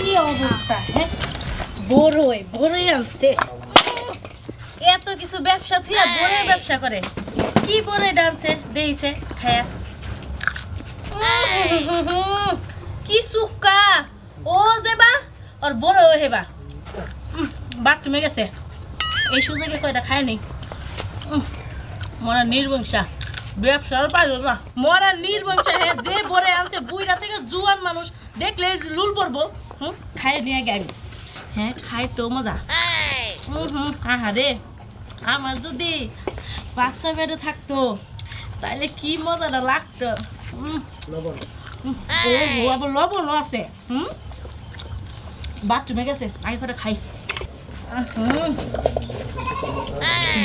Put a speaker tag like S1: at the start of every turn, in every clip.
S1: কি অবস্থা হ্যাঁ বড়ই আনছে এত কিছু ব্যবসা থুয়া বড়ের ব্যবসা করে কি বড়ই ডানছে দেইছে খায়া কি সুক্কা ও যেবা আর বড় হেবা বাথরুমে গেছে এই সুযোগে কয়টা খায় নি মরা নির্বংশা ব্যবসার পাইল না মরা নির্বংশা হে যে বড়ে আনছে বুইরা থেকে জুয়ান মানুষ দেখলে লুল পড়বো খায় নিয়ে গাবি হ্যাঁ খাই তো মজা আহারে আমার যদি বাচ্চা বেড়ে থাকতো তাহলে কি মজাটা লাগতো ও আবার লবণ আছে বাথরুমে গেছে আগে করে খাই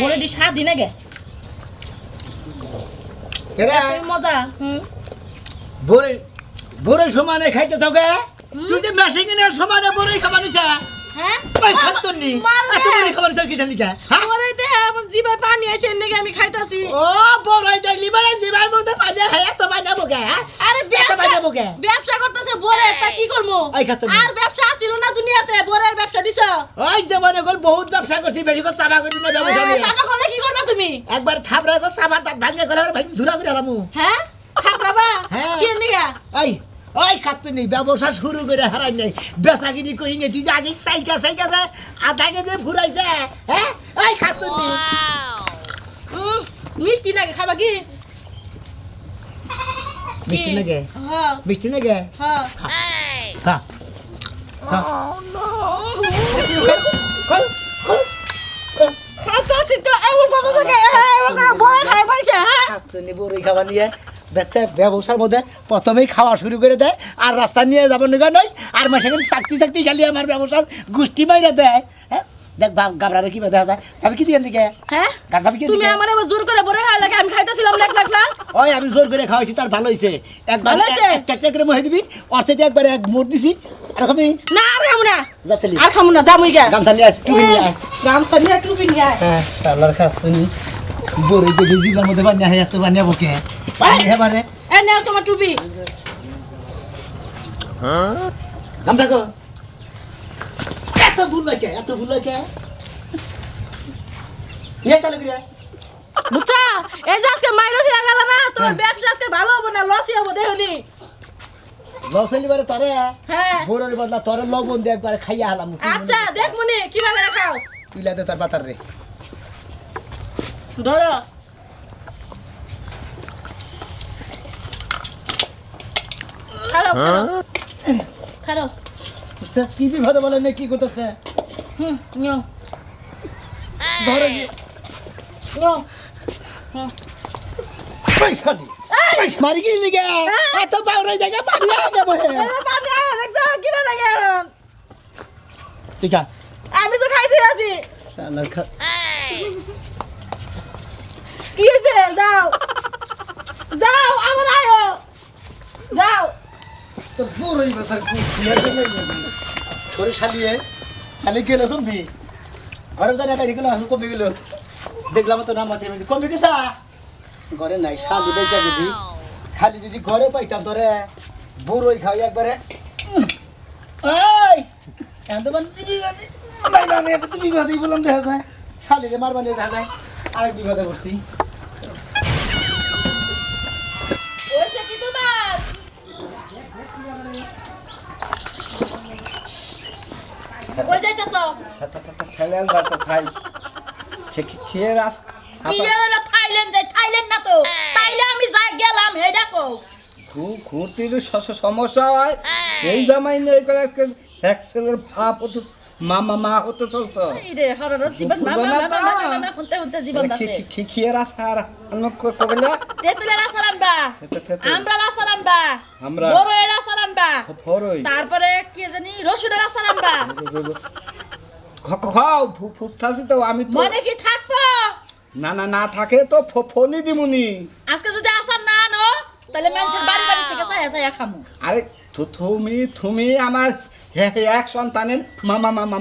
S1: বলে দি স্বাদ দিনে গে মজা
S2: বড়ই সমানে খাইতে চাও গে তুই যে মেশিনের সমানে বড়ই খাবা নিছা
S1: হ্যাঁ
S2: ওই খাতন নি এত বড়ই খাবা নিছা কি জানি কা হ্যাঁ
S1: বড়ই দে আমার জিভায় পানি আছে নেগে আমি খাইতাছি
S2: ও বড়ই দেখলি মানে জিবার মধ্যে পানি হয় এত পানি বগে
S1: আরে ব্যবসা করতেছে বড়ে তা কি করমু আর ব্যবসা আছিল না দুনিয়াতে বড়ের ব্যবসা দিছ
S2: ওই জমানে গল বহুত ব্যবসা করছি বেশি করে চাবা করবি না ব্যবসা নিয়ে
S1: চাপা করলে কি করবা তুমি
S2: একবার থাপড়া কর চাবার দাঁত ভাঙে গেলে ভাই ধুরা করে আলামু
S1: হ্যাঁ থাপড়াবা
S2: হ্যাঁ
S1: কি নিগা
S2: ওই খাতু নেই ব্যবসা শুরু করে হারাই নাই বেচাগিরি করি নে তুই যে আগে সাইকা যায় আধা কেজি ফুরাইছে হ্যাঁ ওই খাতু নেই
S1: মিষ্টি নাকি খাবা কি
S2: মিষ্টি নাকি
S1: হ্যাঁ
S2: মিষ্টি নাকি
S1: হ্যাঁ
S2: খা খা বড়ই খাওয়া নিয়ে দেখছে ব্যবসার মধ্যে প্রথমেই খাওয়া শুরু করে দেয় আর রাস্তা নিয়ে যাবো নিগা নয় আর মাসে চাকতি খালি আমার ব্যবসার গোষ্ঠী মাইরা দেয় হ্যাঁ দেখ গাবরারে কি দেখা যায় যাবি কি দিকে দিকে
S1: হ্যাঁ
S2: যাবি কি
S1: তুমি আমার জোর করে বড় খাই লাগে আমি খাইতেছিলাম লাখ লাখ
S2: ওই আমি জোর করে খাওয়াইছি তার ভালো হইছে একবার একটা করে মহে দিবি অর্থে একবার এক মোট দিছি আর খাবি
S1: না আর খামু না
S2: যাতলি
S1: আর খামু না জামুই গা
S2: গামছা নিয়ে আস টুপি নিয়ে আয়
S1: গামছা নিয়ে টুপি নিয়ে আয়
S2: হ্যাঁ আল্লাহর কাছে বড়ই দেখি জিলার মধ্যে বানিয়ে হয় এত বানিয়ে বকে পানি হেবারে
S1: এ নাও তোমার টুপি
S2: গামছা কো এত ভুল লাগে নিয়ে চালু করে
S1: বুঝছা এই যে আজকে মাইরসি গেল না তোমার ব্যবসা আজকে ভালো হবে না লসই হবে দেখুনি
S2: লসলি বারে তরে
S1: হ্যাঁ
S2: বড়ের বদলা তরে লবণ দিয়ে একবার খাইয়া হলাম
S1: আচ্ছা দেখ মনি কিভাবে খাও
S2: তুইলা দে তার পাতার রে
S1: ধরো খাও
S2: আচ্ছা কি বিপদে বলে না কি করতেছে
S1: নিও
S2: ধরে
S1: নিও
S2: পয়সা দি পয়সা মারি কি লিগে এত পাউরাই জায়গা পানি আয় দেব হে
S1: পানি আয় দেখছো কিভাবে লাগে
S2: ঠিক আছে
S1: আমি তো খাইতে আছি
S2: শালার খা
S1: কি হয়েছে যাও যাও আমার আয়ো যাও
S2: তো বড়ই বাজার কুচিয়া দেবে করে শালিয়ে খালি গেল কমবি ঘরে জানা বাইরে গেল আমি কমে গেল দেখলাম তো নাম মাথায় কমে গেছা ঘরে নাই শালি বেচা গেলি খালি যদি ঘরে পাইতাম তোরে বড়ই খাই একবারে এই এত মান বিবাদী নাই না আমি তো বিবাদী বললাম দেখা যায় শালিকে মারবানি দেখা যায় আরেক বিবাদে পড়ছি
S1: ওইসে কি তোমার কই যাইতাছো
S2: থাইল্যান্ড যাচ্ছে ছাই খেয়ে রাস
S1: কি হলো থাইল্যান্ড যাই থাইল্যান্ড না তো তাইলে আমি যাই গেলাম হে দেখো
S2: ঘুরতির সমস্যা হয় এই জামাই নেই করে আজকে এক্সেলের ভাব হতো মা হতে চলছ
S1: রে হরর জীবন মা হতে হতে জীবন দাসে
S2: খেয়ে রাস আর আমি কইলা
S1: তেতুলের আসারান বা আমরা আসারান বা
S2: আমরা
S1: বড়ের আসারান বা
S2: বড়ই
S1: তারপরে কি জানি রসুনের আসারান বা
S2: খাও ফুসতাছি তো আমি তো
S1: মনে কি থাকবো
S2: না থাকে তো ফোনই দিমুনি
S1: আজকে যদি আসার না আনো তাহলে মানুষের বাড়ি থেকে চাইয়া খামু
S2: আরে তুমি আমার এক সন্তানের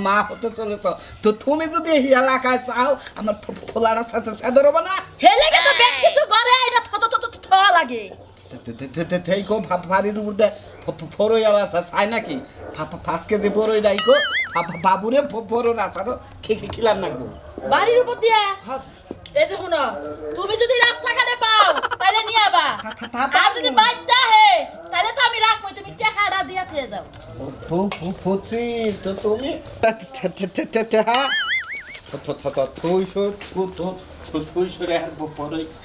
S2: মা হতে চলেছ তো তুমি যদি এই এলাকায় চাও আমার ফোলাটা সেদর হবো না
S1: হেলেগে তো ব্যাগ কিছু করে এটা থ লাগে
S2: থেই কো ভারির উপর দে
S3: ফরই আর আসা চাই নাকি 5 কেজি বড়ই রাইকো বাবুরে বড় আসারও খিলার নাকবো
S1: বাড়ির উপর দিয়া এই যে শুনো তুমি যদি রাস্তাঘাটে পাও তাহলে নিয়ে আবা আর যদি বাইটা হে তাহলে তো আমি রাখবো তুমি টেহারা দিয়া থেকে যাও
S3: ফুচি তো তুমি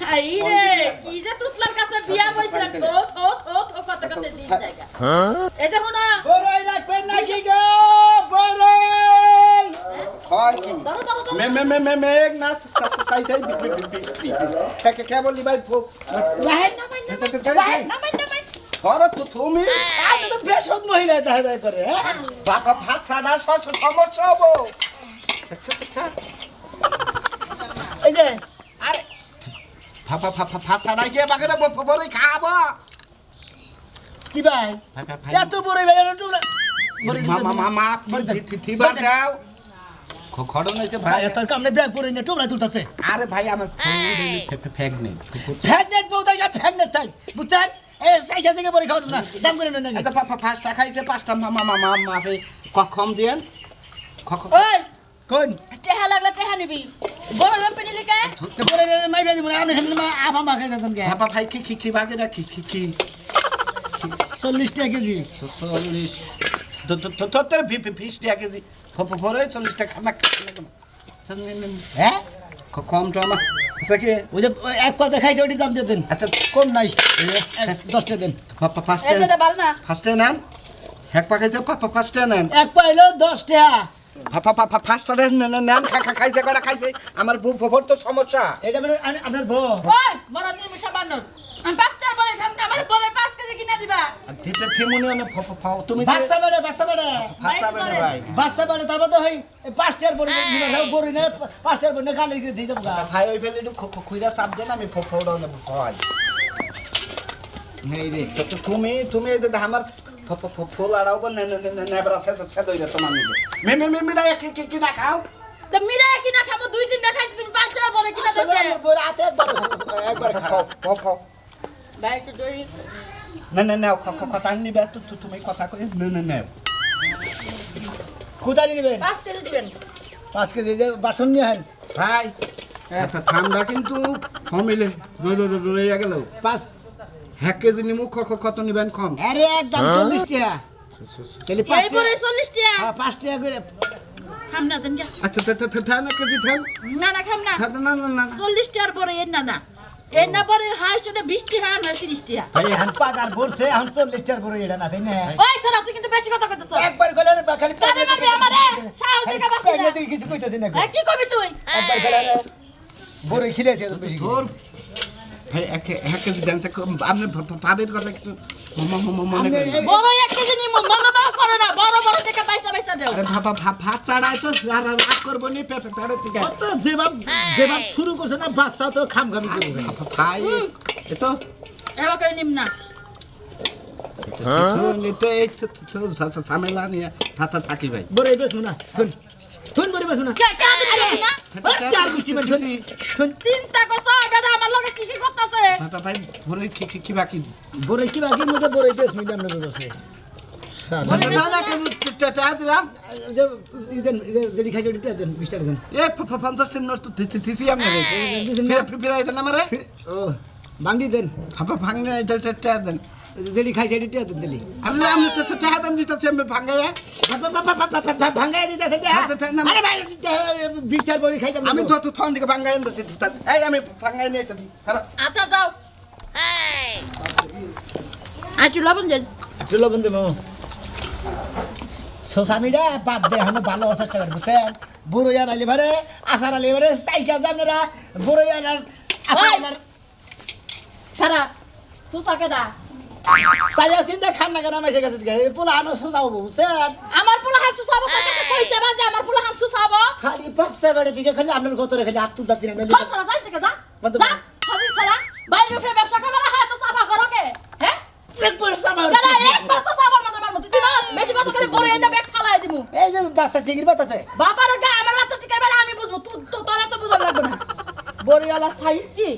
S1: হাই রে কি যে তুতলার কাছে বিয়া হইছিলাম থো কত কত দিন জায়গা এই যে শুনো
S2: বড়ই রাখবেন নাকি গো বড়ই
S1: ধরো ধরো ধরো
S3: মেঘ না সাইটাই কেবলি ভাই
S1: রাহেন নামাই নামাই
S3: ধরো তো তুমি
S2: আপনি তো বেশদ মহিলা দেখা যায় করে হ্যাঁ
S3: বাবা ভাত ছাড়া সমস্যা হবো
S2: এই যে
S3: আরে ভাত ছাড়া গিয়ে বাগেরা বড়ই খাবো
S2: কি ভাই এত বড়ই ভাই তোমরা
S3: মামা থিবা যাও খড়ন হয়েছে ভাই
S2: তোর কামনে ব্যাগ পরে নিয়ে টোবলা তুলতাছে
S3: আরে ভাই আমার ফেক নেই
S2: ফ্যাগনেট বলতে গিয়ে ফ্যাগনেট তাই বুঝছেন এই সাইজা থেকে বড়ি খাওয়া না দাম করে নেন না
S3: আচ্ছা ফার্স্টটা খাইছে 5টা মামা কম দিয়েন
S1: ওই
S2: কোন
S1: টেহা লাগলে টেহা নিবি বড় লম্পে নিলি কে
S2: তো বড় মাই বেদি মনে আপনি খালি আফা মা খাই দিতেন কে
S3: বাবা ভাই কি বাগে না কি
S2: 40 টাকা কেজি
S3: 40 তোর 20 টাকা কেজি ফরে 40 টাকা খানা
S2: হ্যাঁ
S3: কম তো আমার আচ্ছা কি
S2: ওই যে এক পাতা খাইছে ওটির দাম দিয়ে দেন
S3: আচ্ছা
S2: কম নাই 10 টাকা দেন
S1: এই যেটা বাল না
S3: ফার্স্টে নেন এক পা খাইছে ফার্স্টে নেন
S2: এক পাইলো 10 টাকা
S3: ফার্স্টে নেন খাইছে কটা খাইছে আমার বুফর তো সমস্যা
S2: এটা মানে আপনার বউ
S1: ওই বড় নিমিষা বান্দর আমি পাঁচটার পরে খাম না আমার পরে 5 কেজি কিনা দিবা
S3: দিতে থিমুনি অনে তুমি
S2: বাচ্চা বেড়ে
S3: বাচ্চা বেড়ে ভাই
S2: বাচ্চা বেড়ে তারপর তো হয় 5 টাকার পরে দিবা যাও গরি না 5 টাকার পরে গালি দিয়ে যাবো গা
S3: ভাই ওই ফেলে একটু খুইরা চাপ দেন আমি ফোড়া নেব হয়
S2: এই রে
S3: তো তুমি এই যে আমার ফুল আড়াও বা নেবরা শেষ হইলে তোমার নিজে মেমিরা কি না খাও
S1: তো মিরা কিনা খাবো 2-3টা খাইছি তুমি 5টার পরে কিনা
S2: আসলে
S1: দেবে
S2: আমি বড় হাতে একবার খাও
S3: খাও
S1: ভাই একটু দই
S3: না কথা নিবে তুমি কথা কই না
S2: কোথায় নেবেন
S1: 5 কেজি দিবেন
S2: 5 কেজি যে বাসন নিয়ে আহেন
S3: ভাই একটা ঠান্ডা কিন্তু কমিলে রয়ে গেল
S2: 5
S3: এক কেজি নিমু কত নিবেন কম
S2: আরে একদম 40 টাকা তাহলে 5
S1: এই পরে 40 টাকা
S2: হ্যাঁ 5 টাকা করে
S1: খাম না দেন যা
S3: আচ্ছা থান এক কেজি থান
S1: না খাম না
S3: না
S1: 40 টাকার পরে এর না এর না পরে হাইস্ট 20 টাকা না 30 টাকা
S2: ভাই এখন পাকার পড়ছে এখন 40 টাকা করে এটা না তাই না
S1: ওই স্যার তুই কিন্তু বেশি কথা কইতেছ
S2: একবার গেলে খালি
S1: কানে মারবি আমারে সাও দেখা বাসি না
S2: কিছু কইতাছি না
S1: কি কবি তুই
S2: একবার গেলে বড় খিলেছে বেশি
S3: তোর ভাই এক কেজি দেন আপনি পাবের কথা কিছু মনে করেন
S1: বড় 1 কেজি নিমু মনে না করো না বড় টাকা পয়সা দাও
S3: আরে ভাত ছাড়াই তো রাগ করবো নি পেড়ে থেকে
S2: তো যেভাব শুরু করছে না বাচ্চা তো খামখামি করবে
S3: ভাই এতো
S1: এবার করে নিম না
S3: কিছু নিতে এই তো ঝামেলা নিয়ে থাকি ভাই
S2: বড় বেশ না শুন বড় বেশ না
S1: কে দিবি না
S2: চার গোষ্ঠী মানে শুন
S1: চিন্তা করছ বেটা আমার লগে কি করতেছে
S3: ভাই ভরে কি বাকি
S2: বড় কি বাকি মধ্যে বড় বেশ নিলাম না বলছে
S3: না কেন টাটা দিলাম
S2: যদি খাইছে ওটা দেন 20 টাকা দেন
S3: এ 50 টাকা নোট তো দিছি আমি ফিরাই দেন আমারে
S2: ও বাংডি দেন
S3: ভাঙনে টাটা দেন
S2: যদি খাইছে এটা দেন দিলি
S3: আমি তো টাকা দেন দিতেছি আমি ভাঙাইয়া
S2: ভাঙ্গাই দিতে আরে ভাই 20 টাকা বড়ি খাইছে
S3: আমি তো থন দিকে ভাঙাই দিতেছি এই আমি ভাঙাই নিয়ে দিতেছি
S1: আচ্ছা যাও আচ্ছা লবণ দেন
S2: একটু লবণ দেবো সোসামিরা বাদ দে এখন ভালো চেষ্টা করে বুঝছেন বুড়ো ইয়ার আলি ভারে আসার আলি ভারে সাইকা জানেরা বুড়ো ইয়ার আসার
S1: সারা সুসা কেডা
S2: সাইয়া চিন্তা খান না কেন মেসে গেছে দিকে পোলা আনো সোসা হবো বুঝছেন
S1: আমার পোলা হামসু সাবো তোর কাছে কইছে বাজে আমার পোলা হামসু সাবো
S2: খালি পাঁচটা বেড়ে দিকে খালি আপনার গতরে খালি হাত তুলতে দিন
S1: তোর সারা যাই থেকে যা যা হাজির সারা বাইরে উঠে ব্যবসা করবে না তো সাফা করো কে হ্যাঁ
S2: একবার সামার
S1: দাদা একবার তো সাফার মধ্যে মারমু তুই না বেশি কথা করে বড় এনে ব্যাগ ফালাই দিমু
S2: এই যে বাচ্চা চিংড়ি বাতাছে
S1: বাবার গা আমার বাচ্চা শিখাইবে আমি বুঝবো তোরা তো বুঝাম লাগবে না বড়িওয়ালা সাইজ কি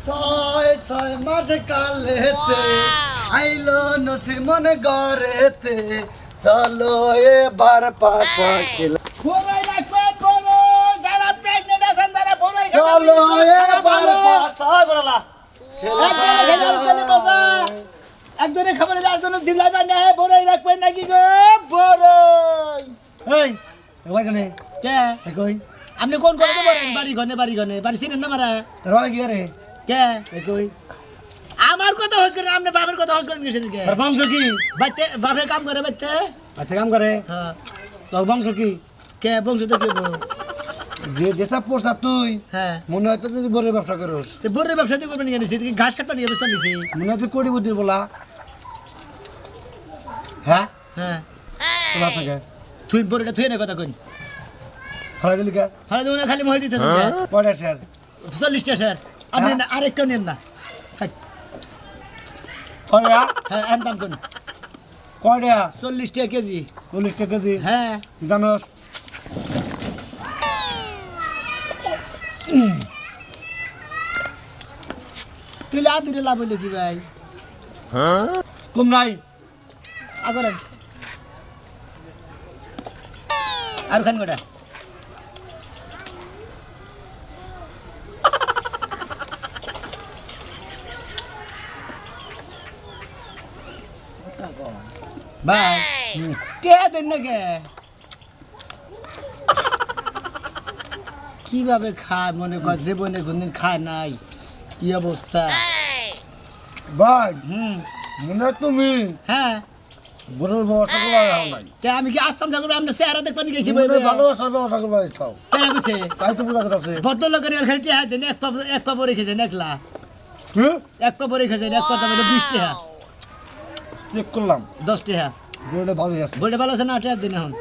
S2: 6 6 মাস কালেতে আইলো নসি মনে গরেতে চলো এবার পাশা খেলা
S3: বড়ই রাখবে বড়ই যারা প্রেগনেন্ট আছেন তারা বড়ই
S2: চলো এবার পাশা বড়লা
S3: একজনে খেলে উঠলে মজা একজনে খাবার আরেকজনে দিলাই বান্না হে বড়ই রাখবেন নাকি গো বড়ই
S2: এই ওই কানে
S3: কে
S2: কই
S3: আপনি কোন করে বলেন বাড়ি ঘনে বাড়ি চিনেন না মারা
S2: তোর ভাই কি রে
S3: কে
S2: কই
S3: আমার কথা হোস করেন আপনি বাপের কথা হোস করেন কিসের কে
S2: তোর বংশ কি
S3: বাইতে বাপে কাম করে বাইতে
S2: আচ্ছা কাম করে
S3: হ্যাঁ
S2: তোর বংশ কি
S3: কে বংশ তো কে বল
S2: যে যেসব পোষা তুই
S3: হ্যাঁ
S2: মনে হয় তো তুই বড় ব্যবসা করস
S3: তো বড় ব্যবসা দিয়ে করবেন কেন সেদিকে ঘাস কাটবা নিয়ে ব্যবস্থা নিছি
S2: মনে হয় তুই কোটি বুদ্ধি বলা হ্যাঁ
S3: হ্যাঁ
S2: তোমার সঙ্গে
S3: তুই বড়টা তুই না কথা কই
S2: খালা দিলি কে
S3: হ্যাঁ তুমি খালি মহি দিতে তুমি
S2: কয়টা স্যার
S3: 40টা স্যার আপনি না আরেকটা নেন না
S2: কয়টা
S3: হ্যাঁ এম দাম কোন
S2: কয়টা
S3: 40 টাকা কেজি
S2: 40 টাকা কেজি
S3: হ্যাঁ
S2: জানোস
S3: তুই আদুরে লাভ হইলে কি ভাই
S2: কম নাই
S3: আগরে আর খান গোটা ভাই কে দেন না কে কিভাবে খায় মনে কর জীবনে কোনদিন খায় নাই কি অবস্থা
S2: ভাই
S3: হুম
S2: মনে হয় তুমি
S3: হ্যাঁ
S2: গরুর ব্যবসা করবা নাই
S3: কে আমি কি আসতাম ঠাকুর আপনার চেহারা দেখবেন গেছি
S2: তুমি তো ভালোবাসার ব্যবসা করবা চাও
S3: কে বুঝছে
S2: তাই তো বুঝা করছে
S3: ভদ্রলোকের আর খালি টেহা দেন এক পা পরে খেয়েছেন একলা
S2: কি
S3: এক পা পরে খেয়েছেন এক কথা বলে 20 টাকা
S2: চেক করলাম
S3: 10 টাকা
S2: গরুটা ভালো আছে
S3: বলতে ভালো আছে না টাকা দিন এখন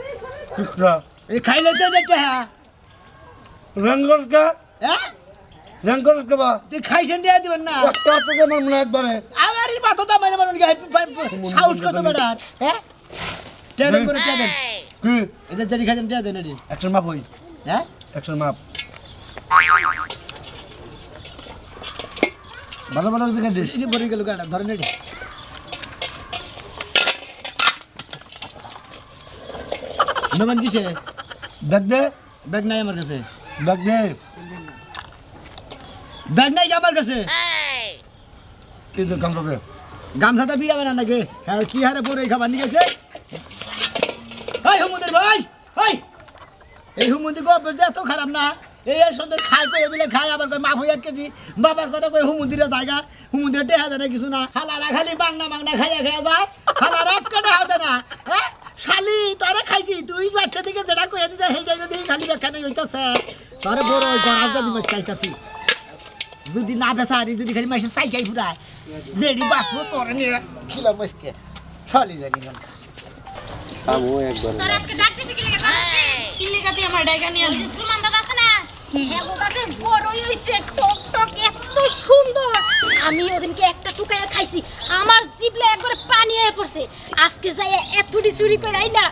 S2: কিটা
S3: এই খাইলে তো টাকা
S2: রঙ্গর কা
S3: হ্যাঁ
S2: রঙ্গর কা বা
S3: তুই খাইছেন টাকা দিবেন না
S2: একটা তো যে মনে একবারে
S3: আমার এই মাথা দাম মানে মানুষ সাহস কত বেটা হ্যাঁ টাকা দেন করে টাকা দেন
S2: কি
S3: এদের জানি খাইছেন টাকা দেন এটি
S2: একশন মাপ হই
S3: হ্যাঁ
S2: একশন মাপ ভালো ভালো দিকে দিস
S3: বেশি পরে গেল গাড়া ধরেন এটি নমান কিসে
S2: দেখ দে
S3: ব্যাগ নাই আমার কাছে
S2: দেখ দে
S3: ব্যাগ নাই কি আমার কাছে
S2: কি তো কাম করবে
S3: গামছাটা বিরাবে না নাকি হ্যাঁ কি হারে পরে খাবার নিয়ে গেছে এই হুমুদের ভাই এই হুমুদি গল্প যে এত খারাপ না এই এর সন্ধ্যে খায় কই এবিলে খায় আবার কই মাফ হই 1 কেজি বাবার কথা কই হুমুদিরে জায়গা হুমুদিরে টেহা দেয় না কিছু না হালারা খালি বাংনা খাইয়া যায় হালারা এক কাটা হাতে না হ্যাঁ শালি তোরে খাইছি তুই বাচ্চা থেকে যেটা কইয়া দিছে সেইটা দিয়ে খালি ব্যাখ্যা নেই হইতাছে তোরে বড় ওই গড়ার যদি মাছ খাইতাছি যদি না বেচা আর যদি খালি মাইসে সাইকাই ফুরায় যেডি বাসবো তোরে নিয়ে খিলা মাছকে শালি জানি না
S4: তোর আজকে ডাকতেছি কি লাগা আজকে কি লাগা তুই আমার ডাইগা নিয়ে আছিস সুমান দাদা আছে না হ্যাঁ গো কাছে বড়ই হইছে টক টক এত সুন্দর আমি ওদিনকে একটা টুকায়া খাইছি আমার জিভলে একবারে পানি হয়ে পড়ছে আজকে যাই এতটি চুরি করে আইলা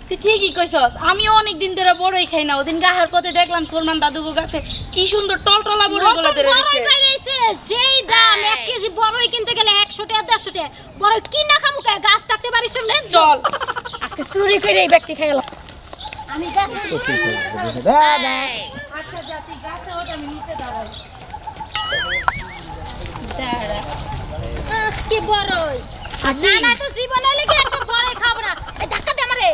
S5: তুই ঠিকই কইছস আমি অনেক দিন ধরে বড়ই খাই না ওদিন গাহার পথে দেখলাম ফরমান দাদুগো গাছে কি সুন্দর টলটলা বড়ই গুলো ধরে
S4: বড়ই পাইছে যেই দাম 1 কেজি বড়ই কিনতে গেলে 100 টাকা 150 টাকা বড়ই কি না খামু গাছ থাকতে পারিস না
S5: চল
S4: আজকে চুরি করে এই ব্যক্তি খাইলাম আমি গাছ
S3: দাদা
S5: আচ্ছা জাতি গাছে ওটা আমি নিচে দাঁড়াই
S4: দাঁড়া আজকে বড়ই না না তো জীবনে লেগে একদম বড়ই খাবো না এই ধাক্কা দে আমারে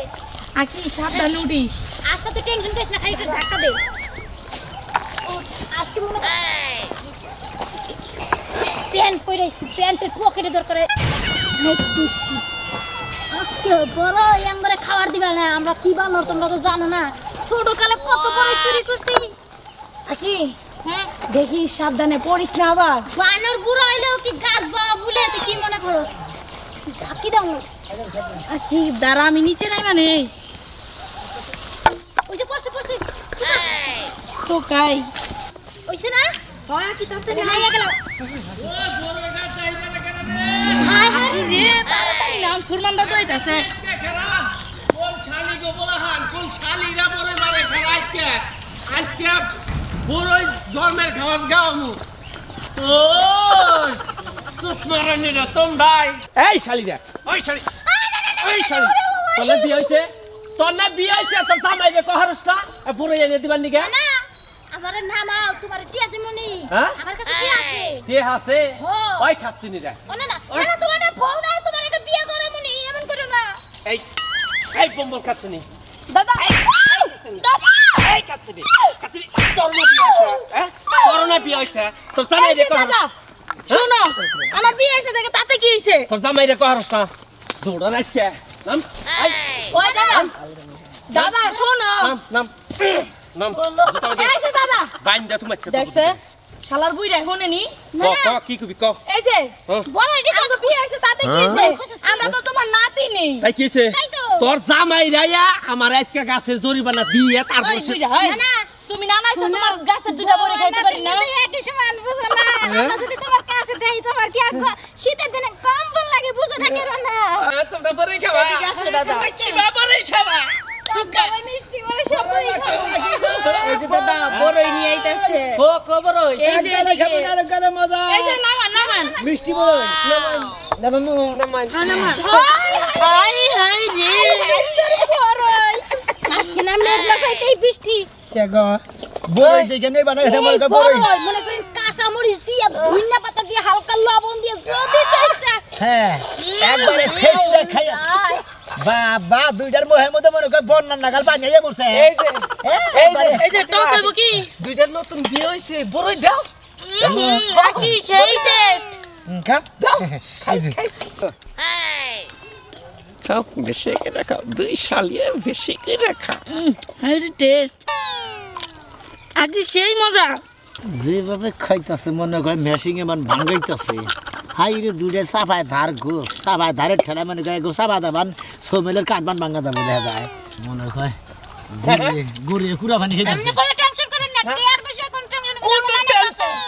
S5: আকি সাবধানে উঠিস
S4: আচ্ছা তো টেনশন করিস না খালি একটু ধাক্কা দে আজকে মনে প্যান্ট পরেছি প্যান্টের পকেটে দরকার তুসি আজকে বড় ইয়াঙ্গরে খাবার দিবা না আমরা কি বানর তোমরা তো জানো না ছোট কালে কত বড় চুরি করছি
S5: আকি
S4: হ্যাঁ
S5: দেখি সাবধানে পড়িস না আবার
S4: বানর বুড়ো হইলেও কি গাছ বাবা বলে তুই কি মনে করস ঝাঁকি দাও
S5: আকি দাঁড়া আমি নিচে নাই মানে
S4: ওই যে পড়ছে
S5: তো কাই
S4: ওইছে না
S5: হয় কি তাতে
S4: হাই গেল হাই হাই
S5: রে তাড়াতাড়ি নাম সুরমান দাদু আইতাছে
S6: কোন শালি গো বলাহান কোন শালিরা বড়ই মারে খায় আজকে বড়ই জন্মের খাওয়ার গাওমু ও চুপ মারানি রে তোমরাই এই শালি রে ওই শালি তোর বিয়ে হইছে তোর জামাই রে কহরসটা পুরো এনে দিবার নিকে
S4: না আমার নামাও তোমার টিয়া দিমুনি
S6: হ্যাঁ?
S4: আমার কাছে কি আছে
S6: তে হাসে
S4: হ্যাঁ।
S6: ওই খাচ্ছিনি রে
S4: না না না তোমার না বউ নাই তোমার একটা বিয়ে করো মুনি এমন করো না
S6: এই বম্বল খাচ্ছিনি
S5: দাদা দাদা
S6: এই খাচ্ছিনি তোর না বিয়ে হইছে হ্যাঁ তোর না বিয়ে হইছে তোর জামাই রে কহরস
S5: দাদা শোনো আমার বিয়ে হয়েছে দেখে তাতে কি হয়েছে
S6: তোর জামাই রে কহরসটা দৌড়া রাখছে নাম
S4: ওই দাদা
S5: দাদা শোনো
S6: নাম
S5: এই যে দাদা
S6: বাইন দে তুমি
S5: দেখছে শালার বুইরা শুনেনি
S6: কি কবি ক
S5: এই যে
S4: বড় এটি
S5: তো বিয়ে হয়েছে তাতে কি হয়েছে আমরা তো তোমার নাতি নেই
S6: তাই কি হইছে
S4: তাই তো।
S6: তোর জামাই রাইয়া আমার আজকে গাছের জরিমানা দিয়ে তারপর
S5: ওই বুইরা হয়
S4: না।
S5: তুমি না নাইছো তোমার গাছের দুইটা বড় খাইতে পারি না
S4: একই সমান বুঝো না আমরা যদি তোমার কাছে দেই তোমার কি আর শীতের দিনে কম্বল লাগে বুঝো না কেন না
S6: তোমরা পরে খাবা
S5: এদিকে আসো দাদা
S6: কি পরে খাবা
S4: ওই মিষ্টি বলে সবই
S5: এই যে দাদা বড়ই নিয়ে আইতাছে
S6: ও খবর হই
S5: এই যে
S3: গালে খাবো না আর গালে মজা
S5: এই যে নামান
S3: মিষ্টি বই নামামু
S5: হাই হাই রে
S4: আজকে নাম না চাইতেই বৃষ্টি
S3: কে গো বড়ই দেখে নেই বানাইছে আমার গো বড়ই
S4: মনে করেন কাঁচা মরিচ দিয়ে ধুইনা পাতা দিয়ে হালকা লবণ দিয়ে যদি চাইছা
S3: হ্যাঁ একবারে শেষে খাইয়া বাবা দুইটার মোহের মধ্যে মনে কর বন্যার নাগাল পানি আইয়া পড়ছে
S5: এই যে টক হইব কি
S6: দুইটা নতুন বিয়ে হইছে বড়ই দাও
S5: কি সেই টেস্ট
S3: খা খাই যে
S6: খাও বেশি করে খাও দুই শালিয়ে বেশি করে খাও
S5: হাই টেস্ট আগে সেই মজা
S3: যেভাবে খাইতাছে মনে করে মেশিং এ মান ভাঙাইতাছে হাই রে দুইটা সাফায় ধার গো সাফায় ধারে ঠেলা মনে করে গো সাফা দাবান সোমেলের কাটবান ভাঙা যাবো দেখা যায় মনে হয় গুড়িয়ে কুড়া পানি
S4: এমনি
S3: খাইতাছে
S4: করে টেনশন করেন না টিয়ার বিষয়ে কোন টেনশন করেন না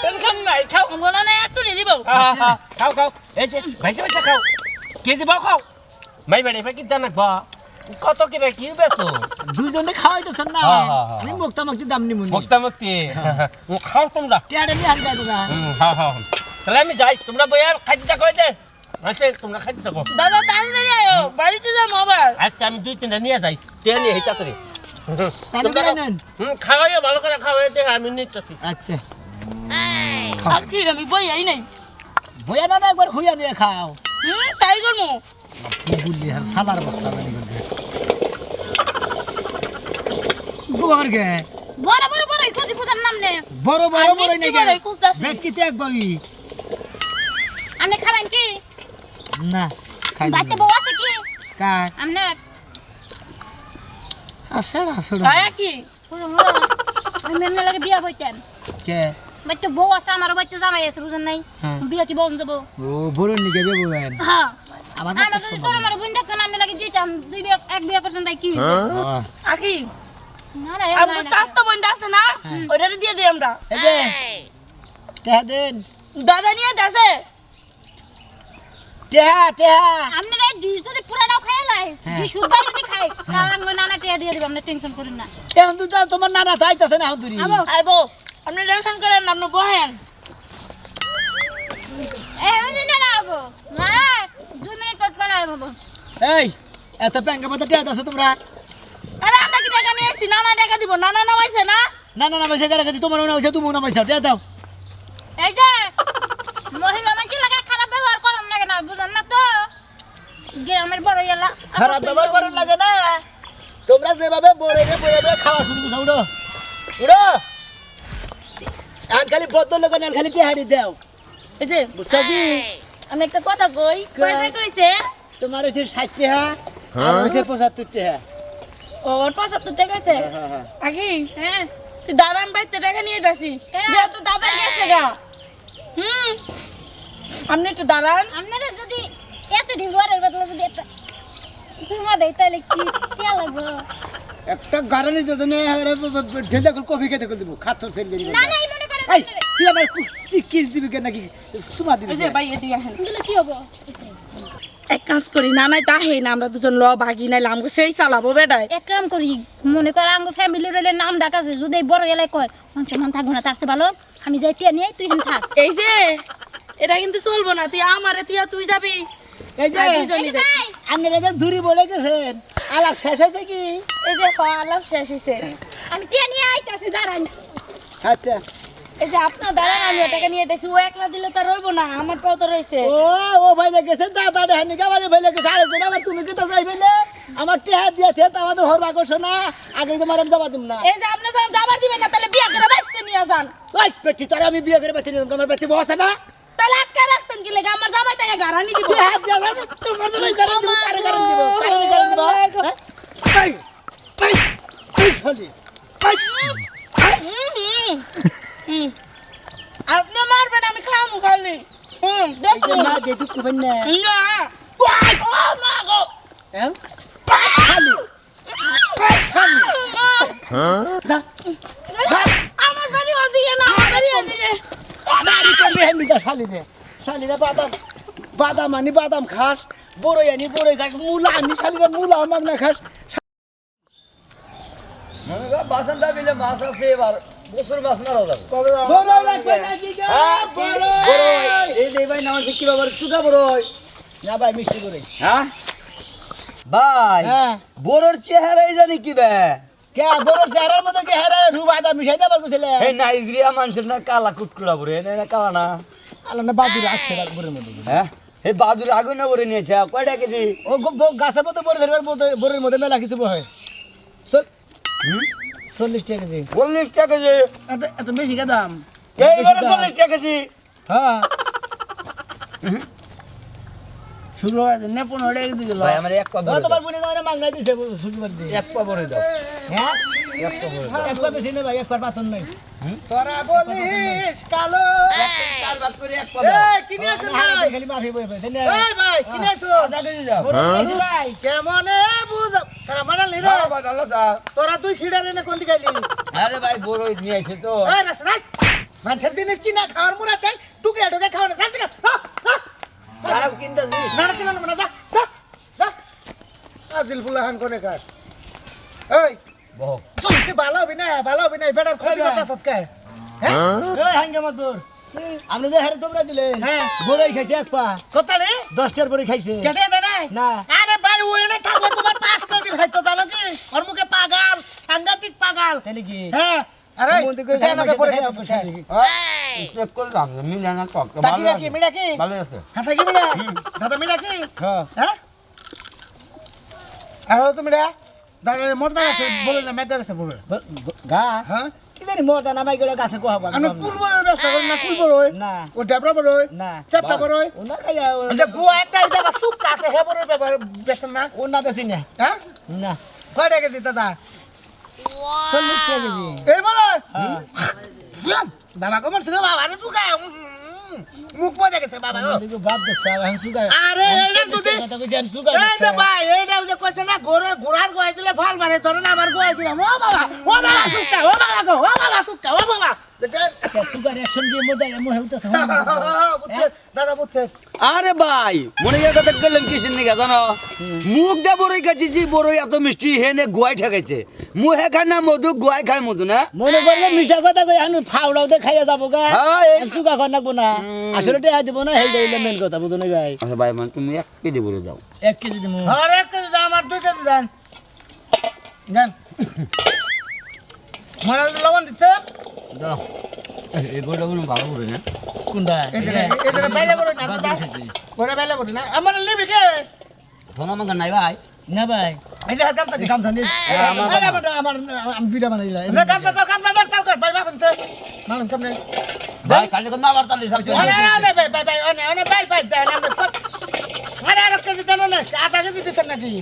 S6: টেনশন নাই খাও
S5: বলা না এত নিয়ে দিব
S6: খাও খাও এই যে ভাইসে ভাইসে খাও কেজি বাও খাও মাই বাড়ি কি দানা বা কত করে কি বেছো
S3: দুইজনে খাওয়াইতেছেন না
S6: হ্যাঁ, হ্যাঁ, হ্যাঁ।
S3: আমি মুক্তা মুক্তি দাম নি মুনি
S6: মুক্তি খাও তোমরা
S3: টিয়ারে নি হান গাইতো না
S6: হ্যাঁ হ্যাঁ তাহলে আমি যাই তোমরা বইয়া খাইতে থাকো দে আচ্ছা তোমরা খাইতে থাকো
S5: দাদা তাড়াতাড়ি আয়ো বাড়িতে যাবো আবার
S6: আচ্ছা আমি দুই তিনটা নিয়ে যাই ট্রেন নিয়ে হেঁচা করে
S3: তাহলে করে নেন
S6: খাওয়াইও ভালো করে খাওয়াই দে আমি নিচ্ছি
S3: আচ্ছা
S5: আর কি আমি বই আই নাই
S3: বইয়া না একবার খুইয়া নিয়ে খাও
S5: তাই করবো
S3: বুবুলি আর সালার বস্তা জানি করবে গোবর গে
S4: বড় বড় বড় খুশি পূজার নাম নে
S3: বড় বড়
S5: আর
S3: বড়
S5: মিষ্টি
S3: নেই
S5: বড়ই কুলতাছি।
S3: ব্যক্তিতে একবারই
S4: আপনি খাবেন কি
S3: না খাই না
S4: বাচ্চা বউ আছে কি
S3: কার
S4: আপনার
S3: আসড়া আসড়া
S5: আয়া কি
S4: আমি এমনি লাগে বিয়া বইতেন
S3: কে
S4: বাচ্চা বউ আছে আমার বাচ্চা জামাই আছে বুঝেন নাই
S3: হ্যাঁ।
S4: বিয়া কি বন যাবো
S3: ও বড় নিকে বেবুয়েন
S4: হ্যাঁ
S3: আমার
S4: আমার যদি সর আমার বোন থাকতো না আমি লাগে দিয়েছিলাম দুই বিয়া এক বিয়া করছেন তাই কি হয়েছে
S5: আকি
S4: না না
S5: আমার চাস্তা বোনটা আছে না ওইটারে দিয়ে দিই আমরা
S3: এই যে টেহা দেন
S5: দাদা নিয়ে দেশে
S3: টেহা টেহা
S4: আপনারা ডিশ যদি পুরাটাও খাই লাই ডিশ শুদ্ধ যদি খাই তাহলে নানা টিয়া দিয়ে দিব আপনি টেনশন করেন না
S3: এখন তো তোমার নানা তো আইতাছে না হুদুরি
S5: আইবো আপনি টেনশন করেন না আপনি বহেন
S4: এমনি না আবো না 2 মিনিট পর পর আইবো
S3: এই এত প্যাঙ্গা পাতা টেহা দাও তোমরা
S5: আরে আমরা কি টাকা নিয়ে এসেছি নানা টাকা দিব নানা নামাইছে না
S3: না না না পয়সা কার কাছে তোমার মনে হইছে তুমি না পয়সা টেহা দাও
S4: এই যে মহিলা মানুষ লাগে খারাপ ব্যবহার করেন লাগে না বুঝেন না তো গ্রামের বড় এলা
S3: খারাপ ব্যবহার করার লাগে না তোমরা যেভাবে বড়ে বয়ে খাওয়া শুরু করছো উড়ো উড়ো আর খালি বদল লোক না খালি টেহারি দাও
S5: এই যে
S3: বুঝছো কি
S5: আমি একটা কথা কই কইতে কইছে
S3: তোমার হচ্ছে 60 টাকা আর হচ্ছে 75 টাকা
S5: ওর 75 টাকা কইছে
S3: হ্যাঁ
S5: আকি
S4: হ্যাঁ
S5: দাদান বাইতে টাকা নিয়ে যাচ্ছি যেহেতু দাদা গেছে গা আপনি একটু দাঁড়ান
S4: আপনারা যদি এত ডিভোরের বদলে যদি এত জমা দেয় তাহলে কি কি লাগবে
S3: একটা গারানি দিতে নে ঢেলে কফি খেতে করে দেবো খাচ্ছর সেল দেরি
S4: না না এই মনে করেন
S3: এই তুই আমার কিস দিবি কেন নাকি সুমা দিবি
S5: এই যে ভাই এদিকে আসেন
S4: আপনারা কি হবো
S5: এক কাজ করি না নাই তাহে না আমরা দুজন ল ভাগি নাইলে আমাকে সেই চালাবো বেটাই
S4: এক কাম করি মনে কর আঙ্গ ফ্যামিলির রইলে নাম ডাকাছে যদি বড় এলাকায় কয় মানুষ মান থাকবো না তার চেয়ে ভালো আমি যাই টিয়া নিয়ে তুই এখানে থাক
S5: এই যে এটা কিন্তু চলবো না তুই আমারে তুই যাবি
S3: এই যে
S5: আর দুজনই যাই।
S3: আপনারা যে ঝুরি বলে গেছেন আলাপ শেষ হয়েছে কি
S5: এই যে আলাপ শেষ হয়েছে
S4: আমি টিয়া নিয়ে আইতাছি দাঁড়ান
S3: আচ্ছা
S5: এই যে আপনার দাঁড়ান আমি ওটাকে নিয়ে দিয়েছি ও একলা দিলে তো রইবো না আমার পাও তো রয়েছে
S3: ও ভাই লেগেছে দাদা দেখানি গাবারে ভাই লেগেছে আরেকজন আবার তুমি কি তো যাই ফেলে আমার টেহা দিয়েছে তা আমাদের হরবা করছো না আগে তোমার আমি যাবার দিম না
S5: এই যে আপনি যখন যাবার দিবেন না তাহলে বিয়া করে বাইতে নিয়ে যান
S3: ওই পেটি তারা আমি বিয়ে করে বেঁচে নিলাম তোমার বেঁচে বসে না
S5: তাহলে আটকা রাখছেন কি লেগে আমার জামাই তাকে গারানি দিব
S3: টেহা দিয়ে আছে তোমার জন্য গাড়ি দিব কারে গাড়ি দিব কারে গাড়ি দিব এই এই এই খালি
S5: আপনি মারবেন আমি খামু খালি
S3: এই যে
S5: দেখুন
S3: মা যেটুক করবেন না
S5: না ও মা গো
S3: হ্যাঁ খালি খালি দা
S5: আমার বাড়ি ওদিকে না আমার বাড়ি ওদিকে
S3: দাড়ি করবি হেমি যা শালিরে বাদাম বাদাম আনি বাদাম খাস বড়ই আনি বড়ই খাস মূলা আনি শালিরে মূলা আমাক না খাস
S7: মনে কর বাসন্তটা বিলে মাছ আছে এবার বছর মাছ মারা যাবে
S3: বড়ই রাখবে নাকি গো বড়ই
S7: এই যে ভাই নামাজ বিক্রি বাবার চুদা বড়ই
S3: না ভাই মিষ্টি বড়ই
S7: হ্যাঁ ভাই
S3: হ্যাঁ
S7: বড়র চেহারাই জানি কি বে
S3: কে বড় চেহারার মধ্যে কে হেরা রু বাদাম মিশাই দেবার কইছিলে
S7: এই নাইজেরিয়া মানুষের না কালা কুটকুড়া বড়ে না কালা না
S3: আল্লাহ না বাদুর রাখছে বড়ের মধ্যে
S7: হ্যাঁ এই বাদুর আগুন না বড়ে নিয়েছে কয়টা কেজি
S3: ও গাছের মধ্যে বড় ধরবার মধ্যে বড়ের মধ্যে মেলা কিছু হয় 40 টাকা কেজি
S7: 40 টাকা কেজি
S3: এত বেশি কে দাম
S7: এইবারে 40 টাকা কেজি
S3: হ্যাঁ
S7: শুরু হয় না 15 টাকা দিল ভাই আমার এক পা
S3: ও তোমার বুনে না মাংনা দিছে শুক্রবার দিয়ে
S7: এক পা বড়ে দাও
S3: হ্যাঁ এক পা বেশি নেই ভাই এক পা পাতন নাই তোরা বলিস কালো
S7: কার বাদ করে এক পা দাও
S3: এই কিনে আছো ভাই খালি মাফি বই বই এই ভাই কিনে আছো
S7: আধা কেজি দাও
S3: ভাই কেমনে বুঝ তারা মানা লিরো
S7: ভাই ভালো স্যার
S3: তোরা তুই সিডারে না কোন দিকে আইলি
S7: আরে ভাই বড়ই নিয়ে আইছে তো
S3: এই না রাই মানুষের জিনিস কি না খাওয়ার মুরা তাই টুকে টুকে খাওয়া না জানতে
S7: আর কিনতাছি
S3: না না কিনা না যা যা যা আজিল ফুলাহান কোনে কার এই
S7: বহু
S3: তুই ভালো হবি না বেটার ক্ষতি করতে সৎকে হ্যাঁ এই হাঙ্গামা তোর আপনি যে হারে তোমরা দিলেন হ্যাঁ বড়ই খাইছে এক পা কত রে 10টার বড়ি খাইছে কেটে দে না আরে ভাই ওই না থাকলে তোমার 5 কেজি খাইতো জানো কি ওর মুখে পাগাল সাংঘাতিক পাগাল তাহলে কি হ্যাঁ আরে কেনাকে পড়ে গেছে
S7: চেক করলাম মিলা না কক
S3: তাকি কি মিলা কি
S7: ভালো আছে
S3: হাসা কি মিলা দাদা মিলা কি হ্যাঁ আর তো মিলা দাদা মোটা আছে বলে না মেদা আছে বলে গাছ হ্যাঁ কি জানি মোটা নামাই গেল গাছে কোহাবা আমি কুলবরের ব্যবসা করি না কুলবরই না ও ডাবরা বড়ই না চেপটা বড়ই ও না খাইয়া যে গোয়া একটা যাবা সুপ আছে হে বড়ই ব্যাপার বেচন না ও না বেচি না হ্যাঁ না কয় টাকা কেজি দাদা 40 টাকা কেজি এই বড় বাবা কমার সঙ্গে বাবা আরে সুগা মুখ পড়ে গেছে বাবা গো তুই বাদ দেখছ আমি সুগা আরে এটা যদি কথা কইছি আমি সুগা এই যে ভাই এইটা যে কইছে না গোরার গোয়াই দিলে ভাল মারে ধরে না আবার গোয়াই দিলাম ও বাবা সুগা ও বাবা গো ও বাবা সুগা ও বাবা সুগার অ্যাকশন দিয়ে মধ্যে এমন হেউতাছে বুঝছে দাদা বুঝছে
S7: আরে ভাই মনে এর কথা গেলাম কিসের নিগা জানো মুখ দে বড়ই খাইছি বড়ই এত মিষ্টি হেনে গোয়াই ঠেকাইছে মুহে খায় না মধু গোয়াই খায় মধু না
S3: মনে করলে মিশা কথা কই আমি ফাউড়াও দে খাইয়া যাবো গা সুগা কর নাকবো না আসলে টেহা দিব না হেই দেইলে মেন কথা বুঝো না ভাই
S7: আচ্ছা ভাই মানে তুমি 1 কেজি বড়ই দাও
S3: 1 কেজি দিমু আর 1 কেজি দাম আর 2 কেজি দেন দেন মারা লবণ দিতে
S7: দাও এই বড়টা কোনো ভালো করে না
S3: কোনটা এদের বাইলে বড় না দাদা ওরে বাইলে বড় না আমার নিবি কে
S7: তোমার মঙ্গন নাই ভাই
S3: না ভাই এই যে কামটা নিস আমার আমি বিড়া বানাইলা না কামটা চাল কর ভাই বাপনছে মালন সামনে
S7: ভাই কালি কোন মার তালি সব
S3: ভাই দেন আরে আর কেজি দেন না আধা কেজি দিছেন নাকি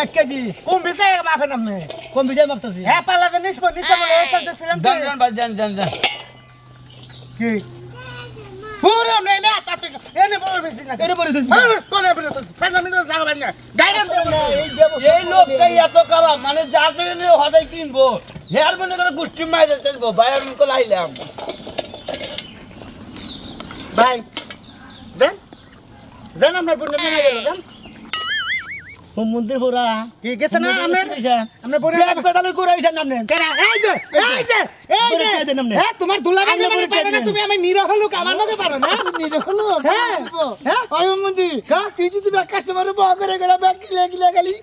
S3: 1 কেজি কম বিছে মাফেন আপনি কম বিছে মাপতাছি হ্যাঁ পালাতে নিস বলে সব দেখছিলাম
S7: জান ভাই জান
S3: কি পুরো নেই না তাতে এনে বড় বেশি না এনে বড় দিন কোনে বড় ফাজা মিনো জায়গা বানি না গাইডেন্স না
S7: এই লোকটাই এত কালা মানে যাতে হদাই কিনবো হেয়ার মনে করে গুষ্টি মাইরে চলবো ভাই আমি তো লাইলাম
S3: ভাই দেন আপনার বুনে জানা গেল দেন হুমুন্দির পুরা
S2: কি গেছে না আমরা আমরা বড়
S3: ব্যাগ বেদালে করাইছেন আপনি
S2: কেন এই যে
S3: বড় কে দেন আপনি
S2: হ্যাঁ তোমার দুলাভাই
S3: আপনি বড় কে
S2: পারে না
S3: দেন?
S2: তুমি আমি নিরহ লোক আমার লগে পারো না
S3: নিরহ লোক?
S2: হ্যাঁ হ্যাঁ
S3: ওই হুমুন্দি তুই যদি ব্যাগ কাস্টমারে বহ করে গেলা ব্যাগ কিলে গেলি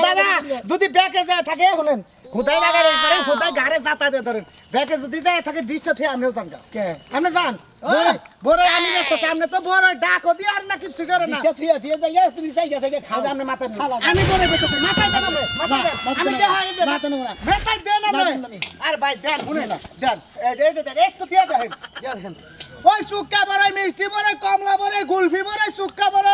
S2: দাদা যদি ব্যাগে যায় থাকে শুনেন কোথায় লাগারে পারেন কোথায় গাড়ে যাতা দিয়ে ধরেন ব্যাগে যদি যায় থাকে ডিস্টার্ব হয়ে আপনিও জান
S3: কে
S2: আপনি জান বড় আমি ব্যস্ত আপনি তো বড় ডাকো দিয়ে আর না কিছু করে না
S3: দিশা থিয়া যাইয়া তুমি সাইয়া থেকে
S2: খাও
S3: খাও
S2: আপনি মাথা আমি বড় ব্যস্ত মাথায় দেন আমি দেখাই দেন
S3: মাথা নেব না
S2: মাথায় দেন আপনি আর ভাই দেন শুনেন দেন এই দেন একটু দিয়ে দেন ওই সুক্কা বড় মিষ্টি বড় কমলা বড় গুলফি বড় সুক্কা বড়